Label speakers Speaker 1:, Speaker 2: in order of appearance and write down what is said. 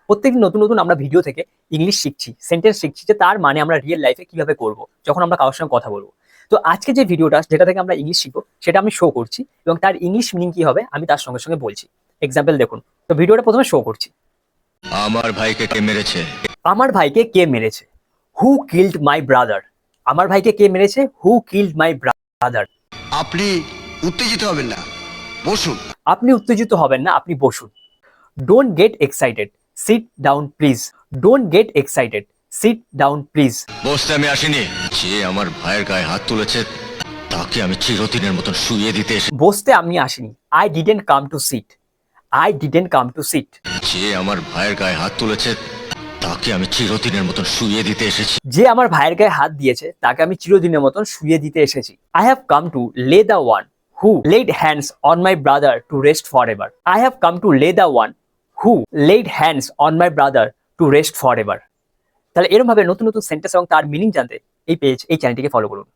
Speaker 1: প্রত্যেকদিন নতুন নতুন আমরা ভিডিও থেকে ইংলিশ শিখছি, সেন্টেন্স শিখছি, যে তার মানে আমরা রিয়েল লাইফে কিভাবে করব যখন আমরা কারোর সঙ্গে কথা বলবো। তো আজকে যে ভিডিওটা যেটা থেকে আমরা ইংলিশ শিখবো সেটা আমি শো করছি, এবং তার ইংলিশ মিনিং কি হবে আমি তার সঙ্গে সঙ্গে বলছি। এক্সাম্পল দেখুন, তো ভিডিওটা প্রথমে শো করছি।
Speaker 2: আমার ভাইকে কে মেরেছে?
Speaker 1: আমার ভাইকে কে মেরেছে? হু কিল্ড মাই ব্রাদার। আমার ভাইকে কে মেরেছে? হু কিল্ড মাই ব্রাদার।
Speaker 3: আপনি উত্তেজিত হবেন না, বসুন।
Speaker 1: আপনি উত্তেজিত হবেন না, আপনি বসুন। Don't get excited, sit down please. Don't get excited, sit down please.
Speaker 2: বসতে আমি আসিনি। যে আমার ভাইয়ের গায়ে হাত তুলেছে তাকে আমি চিরদিনের মতন শুইয়ে দিতে এসে
Speaker 1: বসতে আমি আসিনি। I didn't come to sit. I didn't come to sit.
Speaker 2: যে আমার ভাইয়ের গায়ে হাত তুলেছে তাকে আমি চিরদিনের মতন শুইয়ে দিতে এসেছি।
Speaker 1: যে আমার ভাইয়ের গায়ে হাত দিয়েছে তাকে আমি চিরদিনের মতন শুইয়ে দিতে এসেছি। I have come to lay the one who laid hands on my brother to rest forever. I have come to lay the one who laid hands on my brother to rest forever. তাহলে এরকম ভাবে নতুন নতুন sentence এবং তার meaning জানতে এই চ্যানেলটিকে ফলো করুন।